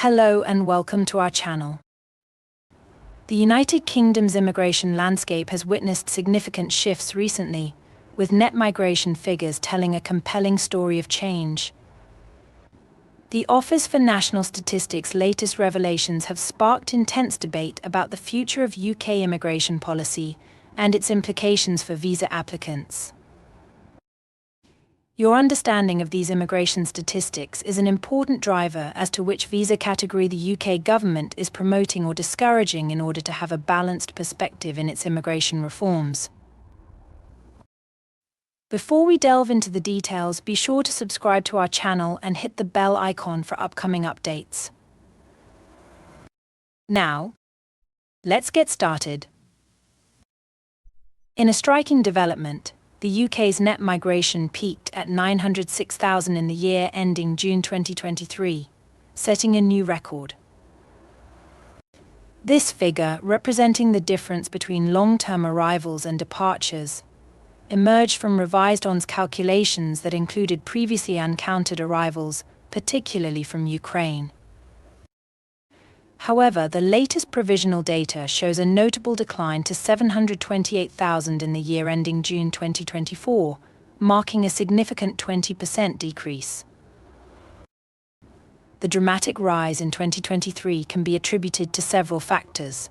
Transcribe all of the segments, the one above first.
Hello and welcome to our channel. The United Kingdom's immigration landscape has witnessed significant shifts recently, with net migration figures telling a compelling story of change. The Office for National Statistics' latest revelations have sparked intense debate about the future of UK immigration policy and its implications for visa applicants. Your understanding of these immigration statistics is an important driver as to which visa category the UK government is promoting or discouraging in order to have a balanced perspective in its immigration reforms. Before we delve into the details, be sure to subscribe to our channel and hit the bell icon for upcoming updates. Now, let's get started. In a striking development, the UK's net migration peaked at 906,000 in the year ending June 2023, setting a new record. This figure, representing the difference between long-term arrivals and departures, emerged from revised ONS calculations that included previously uncounted arrivals, particularly from Ukraine. However, the latest provisional data shows a notable decline to 728,000 in the year ending June 2024, marking a significant 20% decrease. The dramatic rise in 2023 can be attributed to several factors.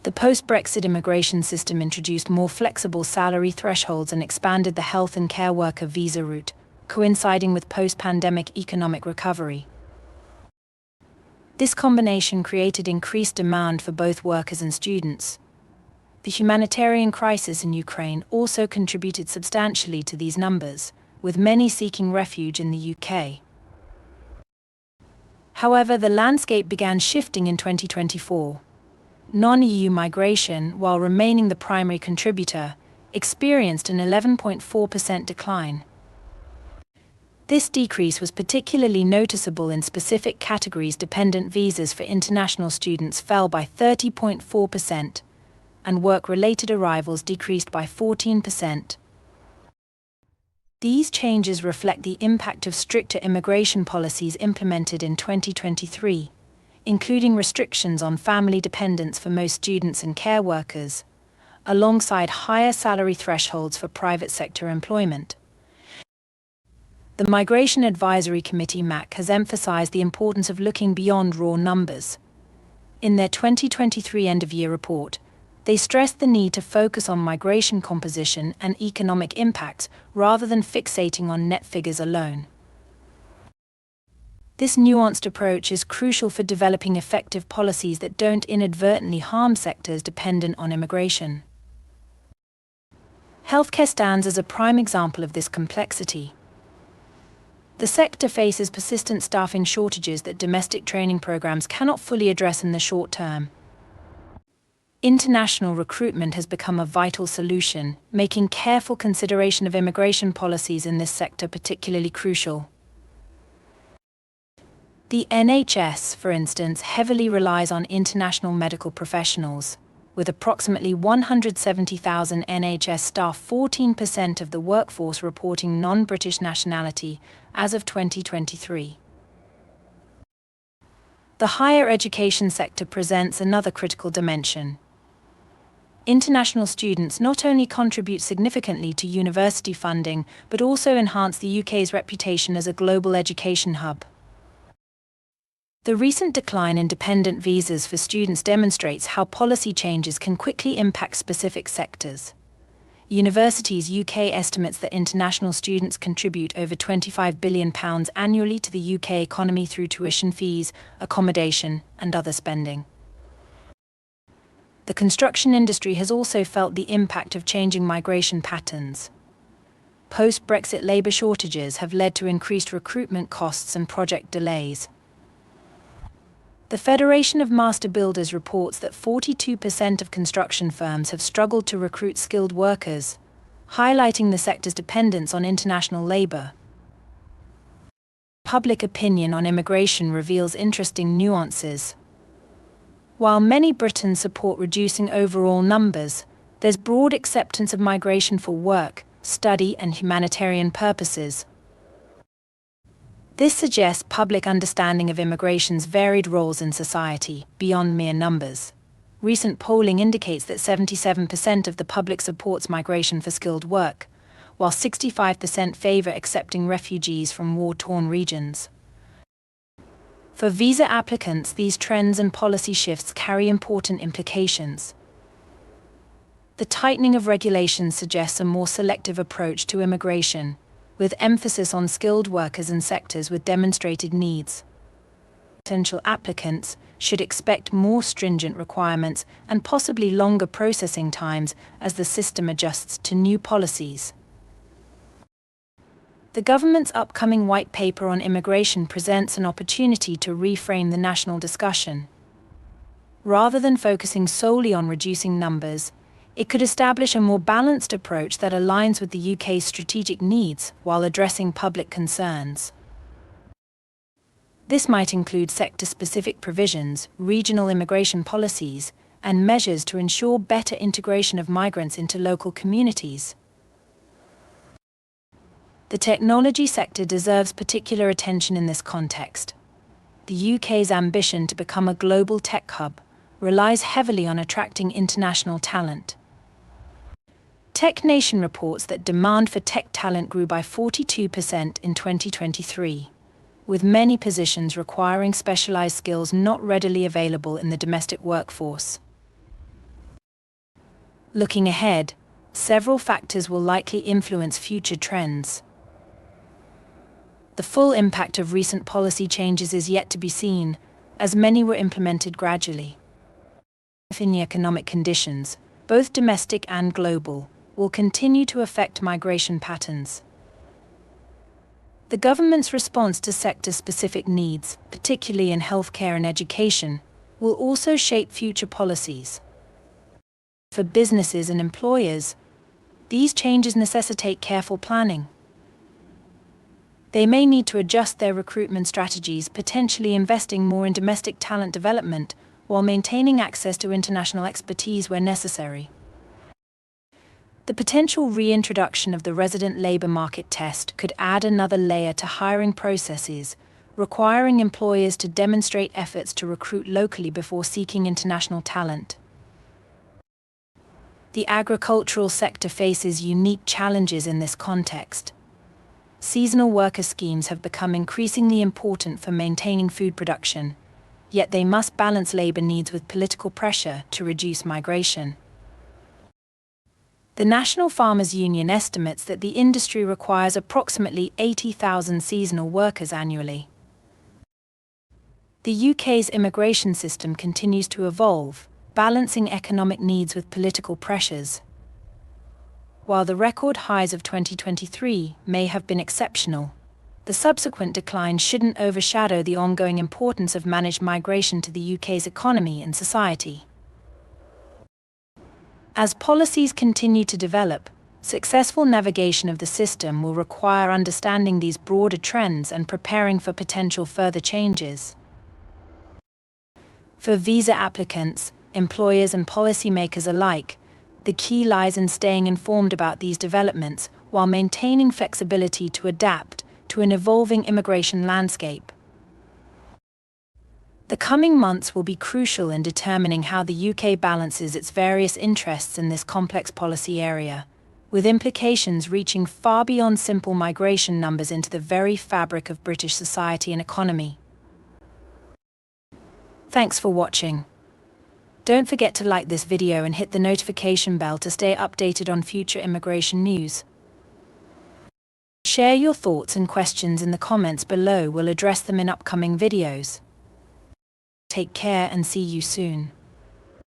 The post-Brexit immigration system introduced more flexible salary thresholds and expanded the health and care worker visa route, coinciding with post-pandemic economic recovery. This combination created increased demand for both workers and students. The humanitarian crisis in Ukraine also contributed substantially to these numbers, with many seeking refuge in the UK. However, the landscape began shifting in 2024. Non-EU migration, while remaining the primary contributor, experienced an 11.4% decline. This decrease was particularly noticeable in specific categories. Dependent visas for international students fell by 30.4%, and work-related arrivals decreased by 14%. These changes reflect the impact of stricter immigration policies implemented in 2023, including restrictions on family dependence for most students and care workers, alongside higher salary thresholds for private sector employment. The Migration Advisory Committee (MAC) has emphasized the importance of looking beyond raw numbers. In their 2023 end-of-year report, they stressed the need to focus on migration composition and economic impacts rather than fixating on net figures alone. This nuanced approach is crucial for developing effective policies that don't inadvertently harm sectors dependent on immigration. Healthcare stands as a prime example of this complexity. The sector faces persistent staffing shortages that domestic training programs cannot fully address in the short term. International recruitment has become a vital solution, making careful consideration of immigration policies in this sector particularly crucial. The NHS, for instance, heavily relies on international medical professionals, with approximately 170,000 NHS staff, 14% of the workforce reporting non-British nationality as of 2023. The higher education sector presents another critical dimension. International students not only contribute significantly to university funding, but also enhance the UK's reputation as a global education hub. The recent decline in dependent visas for students demonstrates how policy changes can quickly impact specific sectors. Universities UK estimates that international students contribute over £25 billion annually to the UK economy through tuition fees, accommodation, and other spending. The construction industry has also felt the impact of changing migration patterns. Post-Brexit labour shortages have led to increased recruitment costs and project delays. The Federation of Master Builders reports that 42% of construction firms have struggled to recruit skilled workers, highlighting the sector's dependence on international labour. Public opinion on immigration reveals interesting nuances. While many Britons support reducing overall numbers, there's broad acceptance of migration for work, study, and humanitarian purposes. This suggests public understanding of immigration's varied roles in society, beyond mere numbers. Recent polling indicates that 77% of the public supports migration for skilled work, while 65% favor accepting refugees from war-torn regions. For visa applicants, these trends and policy shifts carry important implications. The tightening of regulations suggests a more selective approach to immigration, with emphasis on skilled workers and sectors with demonstrated needs. Potential applicants should expect more stringent requirements and possibly longer processing times as the system adjusts to new policies. The government's upcoming white paper on immigration presents an opportunity to reframe the national discussion. Rather than focusing solely on reducing numbers, it could establish a more balanced approach that aligns with the UK's strategic needs while addressing public concerns. This might include sector-specific provisions, regional immigration policies, and measures to ensure better integration of migrants into local communities. The technology sector deserves particular attention in this context. The UK's ambition to become a global tech hub relies heavily on attracting international talent. Tech Nation reports that demand for tech talent grew by 42% in 2023, with many positions requiring specialized skills not readily available in the domestic workforce. Looking ahead, several factors will likely influence future trends. The full impact of recent policy changes is yet to be seen, as many were implemented gradually. In the economic conditions, both domestic and global, will continue to affect migration patterns. The government's response to sector-specific needs, particularly in healthcare and education, will also shape future policies. For businesses and employers, these changes necessitate careful planning. They may need to adjust their recruitment strategies, potentially investing more in domestic talent development while maintaining access to international expertise where necessary. The potential reintroduction of the resident labor market test could add another layer to hiring processes, requiring employers to demonstrate efforts to recruit locally before seeking international talent. The agricultural sector faces unique challenges in this context. Seasonal worker schemes have become increasingly important for maintaining food production, yet they must balance labor needs with political pressure to reduce migration. The National Farmers Union estimates that the industry requires approximately 80,000 seasonal workers annually. The UK's immigration system continues to evolve, balancing economic needs with political pressures. While the record highs of 2023 may have been exceptional, the subsequent decline shouldn't overshadow the ongoing importance of managed migration to the UK's economy and society. As policies continue to develop, successful navigation of the system will require understanding these broader trends and preparing for potential further changes. For visa applicants, employers and policymakers alike, the key lies in staying informed about these developments while maintaining flexibility to adapt to an evolving immigration landscape. The coming months will be crucial in determining how the UK balances its various interests in this complex policy area, with implications reaching far beyond simple migration numbers into the very fabric of British society and economy. Thanks for watching. Don't forget to like this video and hit the notification bell to stay updated on future immigration news. Share your thoughts and questions in the comments below. We'll address them in upcoming videos. Take care and see you soon.